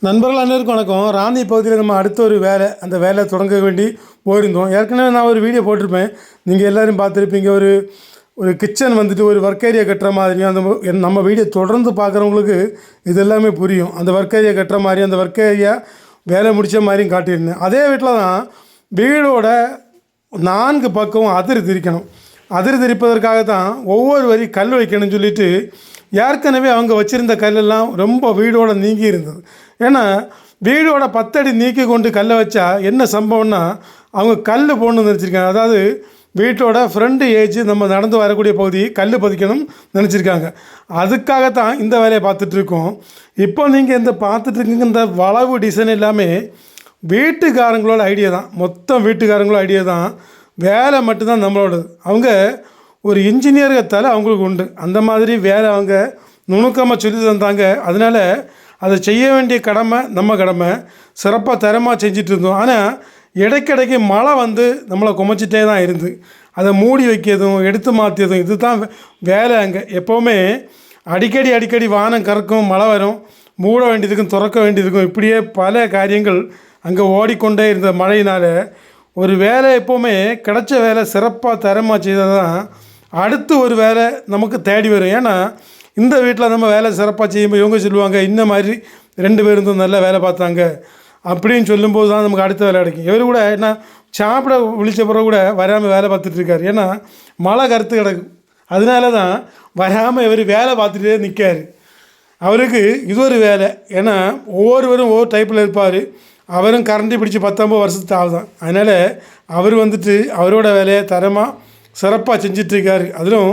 நண்பர்கள் அனைவருக்கும் வணக்கம். ராந்தி பகுதியில் நம்ம அடுத்த ஒரு வேலை, அந்த வேலை தொடங்க வேண்டி போயிருந்தோம். ஏற்கனவே நான் ஒரு வீடியோ போட்டிருப்பேன், நீங்கள் எல்லோரும் பார்த்துருப்பீங்க. ஒரு ஒரு கிச்சன் வந்துட்டு ஒரு ஒர்க் ஏரியா கட்டுற மாதிரியும், அந்த நம்ம வீடியோ தொடர்ந்து பார்க்குறவங்களுக்கு இது எல்லாமே புரியும். அந்த ஒர்க் ஏரியா கட்டுற மாதிரி, அந்த ஒர்க் ஏரியா வேலை முடித்த மாதிரியும் காட்டியிருந்தேன். அதே வீட்டில் தான் வீடோட 4 பக்கம் அதிர் திரிக்கணும். அதிர் திரிப்பதற்காக தான் ஒவ்வொரு வரி கல் வைக்கணும்னு சொல்லிட்டு ஏற்கனவே அவங்க வச்சுருந்த கல்லெல்லாம் ரொம்ப வீடோட நீங்கி இருந்தது. ஏன்னா வீடோட 10 அடி நீக்கி கொண்டு கல்லை வச்சா என்ன சம்பவம்னா, அவங்க கல் போடணும்னு நினச்சிருக்காங்க. அதாவது வீட்டோட ஃப்ரண்ட் ஏஜ் நம்ம நடந்து வரக்கூடிய பகுதி கல் பதிக்கணும் நினச்சிருக்காங்க. அதுக்காகத்தான் இந்த வேலையை பார்த்துட்ருக்கோம். இப்போ நீங்கள் இந்த பார்த்துட்ருக்கீங்க இந்த வளவு டிசைன் எல்லாமே வீட்டுக்காரங்களோட ஐடியா தான். மொத்தம் வீட்டுக்காரங்களோட ஐடியா தான். வேலை மட்டும்தான் நம்மளோடது. அவங்க ஒரு இன்ஜினியர்கத்தால் அவங்களுக்கு உண்டு. அந்த மாதிரி வேலை அவங்க நுணுக்கமாக சொல்லி தந்தாங்க. அதனால் அதை செய்ய வேண்டிய கடமை நம்ம கடமை, சிறப்பாக தரமாக செஞ்சிட்டு இருந்தோம். ஆனால் இடைக்கிடைக்கு மழை வந்து நம்மளை குமைச்சிட்டே தான் இருந்து அதை மூடி வைக்கிறதும் எடுத்து மாற்றியதும் இது தான் வேலை. அங்கே எப்போவுமே அடிக்கடி வானம் கறக்கும், மழை வரும், மூட வேண்டியதுக்கும் திறக்க வேண்டியதுக்கும் இப்படியே பல காரியங்கள் அங்கே ஓடிக்கொண்டே இருந்த மழையினால் ஒரு வேலை எப்போவுமே கிடைச்ச வேலை சிறப்பாக தரமாக செய்தால் தான் அடுத்து ஒரு வேலை நமக்கு தேடி வரும். ஏன்னா இந்த வீட்டில் நம்ம வேலை சிறப்பாக செய்யும்போது இவங்க சொல்லுவாங்க, இந்த மாதிரி 2 பேர் இருந்தும் நல்ல வேலை பார்த்தாங்க அப்படின்னு சொல்லும்போது தான் நமக்கு அடுத்த வேலை கிடைக்கும். இவர் கூட என்ன சாப்பிட விழிச்ச பிறகு கூட வராமல் வேலை பார்த்துட்ருக்காரு. ஏன்னா மழை கருத்து கிடக்கும். அதனால தான் வராமல் இவர் வேலை பார்த்துட்டே நிற்கார். அவருக்கு இது ஒரு வேலை. ஏன்னா ஒவ்வொருவரும் ஒவ்வொரு டைப்பில் இருப்பார். அவரும் கரண்டி பிடிச்சி 19 வருஷத்துக்கு ஆகுதான். அதனால் அவர் வந்துட்டு அவரோட வேலையை தரமாக சிறப்பாக செஞ்சிட்ருக்காரு. அதிலும்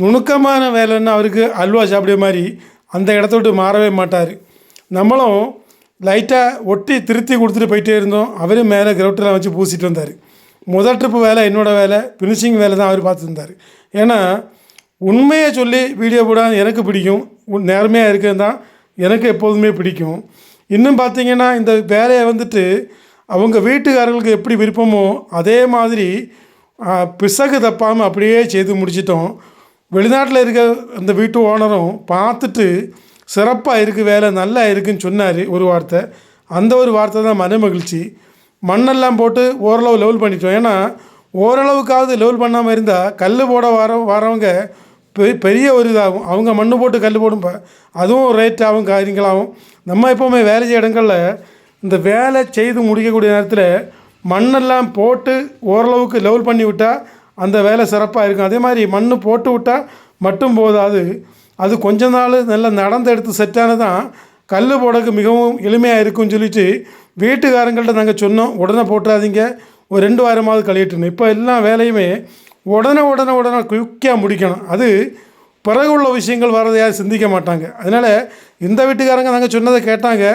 நுணுக்கமான வேலைன்னா அவருக்கு அல்வா சாப்பிட்ற மாதிரி அந்த இடத்த விட்டு மாறவே மாட்டார். நம்மளும் லைட்டாக ஒட்டி திருத்தி கொடுத்துட்டு போயிட்டே இருந்தோம். அவரும் மேலே கிரவுட்டெல்லாம் வச்சு பூசிட்டு வந்தார். முதல் ட்ரிப்பு வேலை என்னோடய வேலை, ஃபினிஷிங் வேலை தான் அவர் பார்த்துருந்தார். ஏன்னா உண்மையை சொல்லி வீடியோ போட எனக்கு பிடிக்கும், நேர்மையாக இருக்கிறது தான் எனக்கு எப்போதுமே பிடிக்கும். இன்னும் பார்த்திங்கன்னா இந்த வேலையை வந்துட்டு அவங்க வீட்டுக்காரர்களுக்கு எப்படி விருப்பமோ அதே மாதிரி பிசகு தப்பாமல் அப்படியே செய்து முடிச்சிட்டோம். வெளிநாட்டில் இருக்க அந்த வீட்டு ஓனரும் பார்த்துட்டு சிறப்பாக இருக்குது, வேலை நல்லா இருக்குதுன்னு சொன்னார் ஒரு வார்த்தை. அந்த ஒரு வார்த்தை தான் மன மகிழ்ச்சி. மண்ணெல்லாம் போட்டு ஓரளவு லெவல் பண்ணிட்டோம். ஏன்னா ஓரளவுக்காவது லெவல் பண்ணாமல் இருந்தால் கல் போட வரவங்க பெரிய ஒரு இதாகும். அவங்க மண் போட்டு கல் போடும், அதுவும் ரேட் ஆகும், காரியங்களாகும். நம்ம எப்போவுமே வேலை செய்ய இடங்களில் இந்த வேலை செய்து முடிக்கக்கூடிய நேரத்தில் மண்ணெல்லாம் போட்டு ஓரளவுக்கு லெவல் பண்ணி விட்டால் அந்த வேலை சிறப்பாக இருக்கும். அதே மாதிரி மண் போட்டு விட்டால் மட்டும் போதாது, அது கொஞ்ச நாள் நல்லா நடந்து எடுத்து செட்டானது தான் கல் போடக்கு மிகவும் எளிமையாக இருக்குன்னு சொல்லிட்டு வீட்டுக்காரங்கள்ட்ட நாங்கள் சொன்னோம், உடனே போட்டுறாதீங்க, ஒரு 2 வாரமாவது கழியட்டுன்னு. இப்போ எல்லா வேலையுமே உடனே குயிக்காக முடிக்கணும். அது பிறகு உள்ள விஷயங்கள் வரதை யாரும் சிந்திக்க மாட்டாங்க. அதனால் இந்த வீட்டுக்காரங்க நாங்கள் சொன்னதை கேட்டாங்க.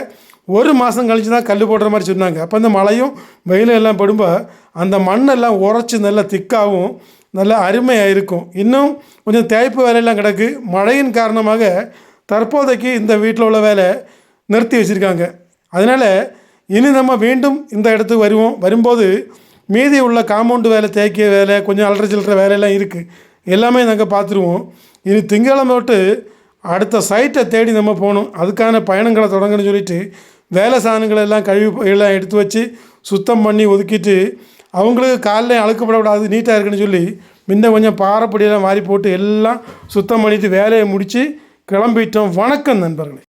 1 மாதம் கழித்து தான் கல் போடுற மாதிரி சொன்னாங்க. அப்போ அந்த மழையும் வெயிலும் எல்லாம் படும்போது அந்த மண்ணெல்லாம் உரைச்சி நல்லா திக்காகவும் நல்லா அருமையாக இருக்கும். இன்னும் கொஞ்சம் தேய்ப்பு வேலையெல்லாம் கிடக்கு. மழையின் காரணமாக தற்போதைக்கு இந்த வீட்டில் உள்ள வேலை நிறுத்தி வச்சுருக்காங்க. அதனால் இனி நம்ம மீண்டும் இந்த இடத்துக்கு வரும்போது மீதி உள்ள காம்பவுண்டு வேலை, தேய்க்கிய வேலை, கொஞ்சம் அலற சில்லற வேலையெல்லாம் இருக்குது. எல்லாமே நாங்கள் பார்த்துருவோம். இனி திங்கக்கிழமை விட்டு அடுத்த சைட்டை தேடி நம்ம போகணும். அதுக்கான பயணங்களை தொடங்கணும்னு சொல்லிட்டு வேலை சாதனங்களை எல்லாம் கழுவி எல்லாம் எடுத்து வச்சு சுத்தம் பண்ணி ஒதுக்கிட்டு அவங்களுக்கு காலையில் அழுக்கப்படக்கூடாது, நீட்டாக இருக்குன்னு சொல்லி முன்ன கொஞ்சம் பாறைப்பொடியெல்லாம் வாரி போட்டு எல்லாம் சுத்தம் பண்ணிவிட்டு வேலையை முடித்து கிளம்பிட்டோம். வணக்கம் நண்பர்களே.